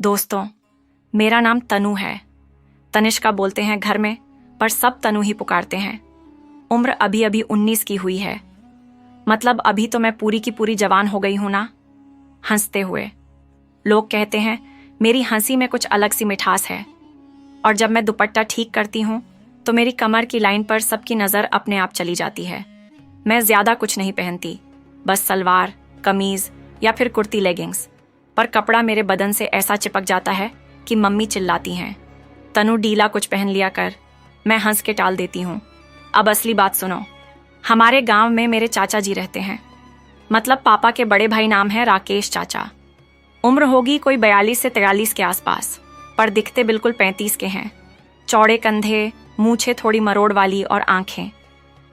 दोस्तों, मेरा नाम तनु है। तनिष्का बोलते हैं घर में, पर सब तनु ही पुकारते हैं। उम्र अभी अभी 19 की हुई है। मतलब अभी तो मैं पूरी की पूरी जवान हो गई हूं ना। हंसते हुए लोग कहते हैं मेरी हंसी में कुछ अलग सी मिठास है, और जब मैं दुपट्टा ठीक करती हूं तो मेरी कमर की लाइन पर सबकी नज़र अपने आप चली जाती है। मैं ज़्यादा कुछ नहीं पहनती, बस सलवार, कमीज़ या फिर कुर्ती लेगिंग्स, पर कपड़ा मेरे बदन से ऐसा चिपक जाता है कि मम्मी चिल्लाती हैं, तनु ढीला कुछ पहन लिया कर। मैं हंस के टाल देती हूँ। अब असली बात सुनो। हमारे गांव में मेरे चाचा जी रहते हैं। मतलब पापा के बड़े भाई नाम है राकेश चाचा। उम्र होगी कोई 42 से 43 के आसपास, पर दिखते बिल्कुल 35 के हैं। चौड़े कंधे, मूछें थोड़ी मरोड़ वाली और आंखें,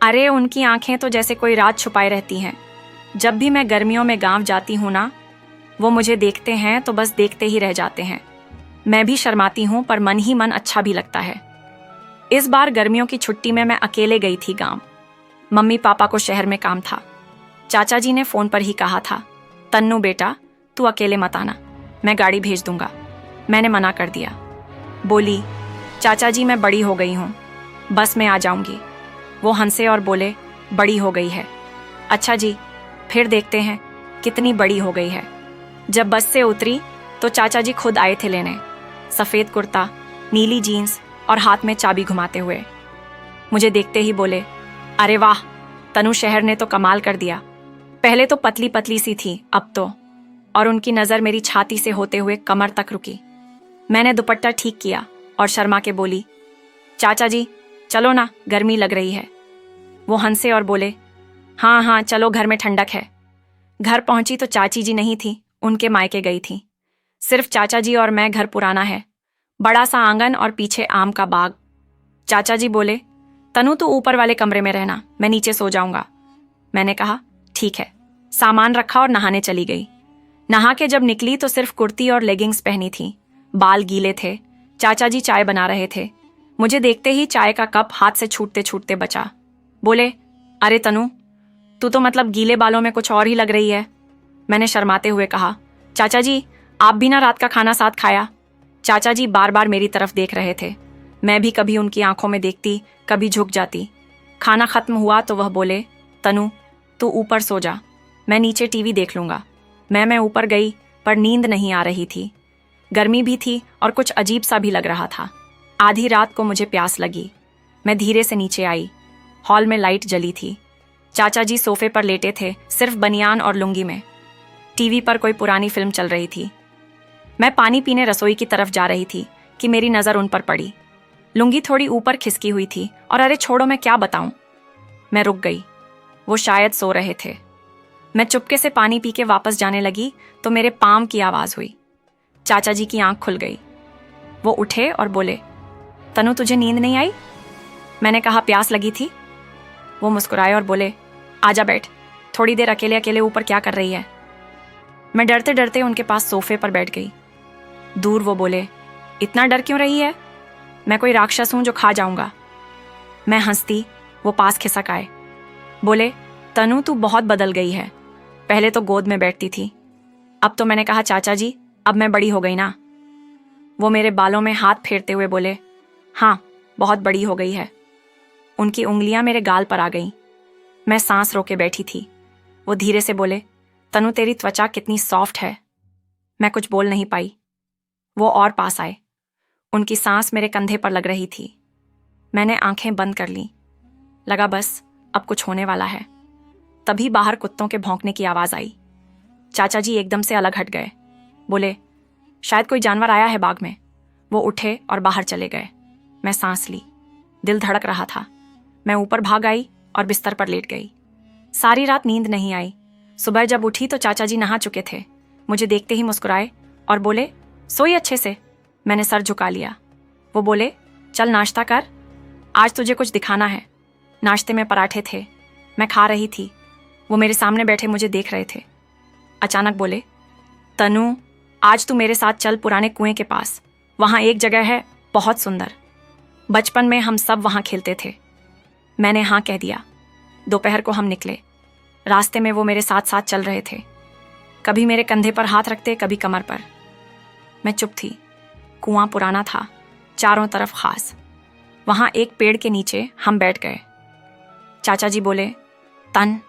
अरे उनकी आंखें तो जैसे कोई रात छुपाए रहती हैं। जब भी मैं गर्मियों में गांव जाती हूँ ना, वो मुझे देखते हैं तो बस देखते ही रह जाते हैं। मैं भी शर्माती हूँ, पर मन ही मन अच्छा भी लगता है। इस बार गर्मियों की छुट्टी में मैं अकेले गई थी गांव। मम्मी पापा को शहर में काम था। चाचा जी ने फोन पर ही कहा था, तन्नू बेटा तू अकेले मत आना, मैं गाड़ी भेज दूंगा। मैंने मना कर दिया। बोली, चाचा जी मैं बड़ी हो गई हूँ, बस मैं आ जाऊंगी। वो हंसे और बोले, बड़ी हो गई है? अच्छा जी, फिर देखते हैं कितनी बड़ी हो गई है। जब बस से उतरी तो चाचा जी खुद आए थे लेने, सफ़ेद कुर्ता, नीली जीन्स और हाथ में चाबी घुमाते हुए। मुझे देखते ही बोले, अरे वाह, तनु शहर ने तो कमाल कर दिया। पहले तो पतली पतली सी थी, अब तो। और उनकी नज़र मेरी छाती से होते हुए कमर तक रुकी। मैंने दुपट्टा ठीक किया और शर्मा के बोली, चाचा जी चलो ना, गर्मी लग रही है। वो हंसे और बोले, हाँ हाँ चलो, घर में ठंडक है। घर पहुंची तो चाची जी नहीं थी, उनके मायके गई थी। सिर्फ चाचा जी और मैं। घर पुराना है, बड़ा सा आंगन और पीछे आम का बाग। चाचा जी बोले, तनु तू ऊपर वाले कमरे में रहना, मैं नीचे सो जाऊंगा। मैंने कहा ठीक है। सामान रखा और नहाने चली गई। नहा के जब निकली तो सिर्फ कुर्ती और लेगिंग्स पहनी थी। बाल गीले थे। चाचा जी चाय बना रहे थे। मुझे देखते ही चाय का कप हाथ से छूटते छूटते बचा। बोले, अरे तनु तू तो मतलब गीले बालों में कुछ और ही लग रही है। मैंने शर्माते हुए कहा, चाचा जी आप भी ना रात का खाना साथ खाया। चाचा जी बार बार मेरी तरफ देख रहे थे। मैं भी कभी उनकी आंखों में देखती, कभी झुक जाती। खाना खत्म हुआ तो वह बोले, तनु तू ऊपर सो जा, मैं नीचे टीवी देख लूंगा। मैं ऊपर गई, पर नींद नहीं आ रही थी। गर्मी भी थी और कुछ अजीब सा भी लग रहा था। आधी रात को मुझे प्यास लगी। मैं धीरे से नीचे आई। हॉल में लाइट जली थी। चाचा जी सोफे पर लेटे थे, सिर्फ बनियान और लुंगी में। टीवी पर कोई पुरानी फिल्म चल रही थी। मैं पानी पीने रसोई की तरफ जा रही थी कि मेरी नज़र उन पर पड़ी। लुंगी थोड़ी ऊपर खिसकी हुई थी और अरे छोड़ो, मैं क्या बताऊं। मैं रुक गई। वो शायद सो रहे थे। मैं चुपके से पानी पी के वापस जाने लगी तो मेरे पाँव की आवाज़ हुई। चाचा जी की आंख खुल गई। वो उठे और बोले, तनु तुझे नींद नहीं आई? मैंने कहा प्यास लगी थी। वो मुस्कुराए और बोले, आजा बैठ, थोड़ी देर अकेले अकेले ऊपर क्या कर रही है। मैं डरते डरते उनके पास सोफे पर बैठ गई। दूर वो बोले, इतना डर क्यों रही है? मैं कोई राक्षस हूं जो खा जाऊंगा? मैं हंसती। वो पास खिसक आए। बोले, तनु तू बहुत बदल गई है। पहले तो गोद में बैठती थी, अब तो। मैंने कहा चाचा जी अब मैं बड़ी हो गई ना। वो मेरे बालों में हाथ फेरते हुए बोले, हाँ बहुत बड़ी हो गई है। उनकी उंगलियां मेरे गाल पर आ गईं। मैं सांस रोके बैठी थी। वो धीरे से बोले, तनु तेरी त्वचा कितनी सॉफ्ट है। मैं कुछ बोल नहीं पाई। वो और पास आए। उनकी सांस मेरे कंधे पर लग रही थी। मैंने आंखें बंद कर लीं। लगा बस अब कुछ होने वाला है। तभी बाहर कुत्तों के भौंकने की आवाज़ आई। चाचा जी एकदम से अलग हट गए। बोले, शायद कोई जानवर आया है बाग में। वो उठे और बाहर चले गए। मैं सांस ली। दिल धड़क रहा था। मैं ऊपर भाग आई और बिस्तर पर लेट गई। सारी रात नींद नहीं आई। सुबह जब उठी तो चाचा जी नहा चुके थे। मुझे देखते ही मुस्कुराए और बोले, सोई अच्छे से? मैंने सर झुका लिया। वो बोले, चल नाश्ता कर, आज तुझे कुछ दिखाना है। नाश्ते में पराठे थे। मैं खा रही थी। वो मेरे सामने बैठे मुझे देख रहे थे। अचानक बोले, तनु आज तू मेरे साथ चल पुराने कुएं के पास। वहाँ एक जगह है बहुत सुंदर। बचपन में हम सब वहाँ खेलते थे। मैंने हाँ कह दिया। दोपहर को हम निकले। रास्ते में वो मेरे साथ साथ चल रहे थे। कभी मेरे कंधे पर हाथ रखते, कभी कमर पर। मैं चुप थी। कुआं पुराना था, चारों तरफ खास। वहां एक पेड़ के नीचे हम बैठ गए। चाचा जी बोले, तन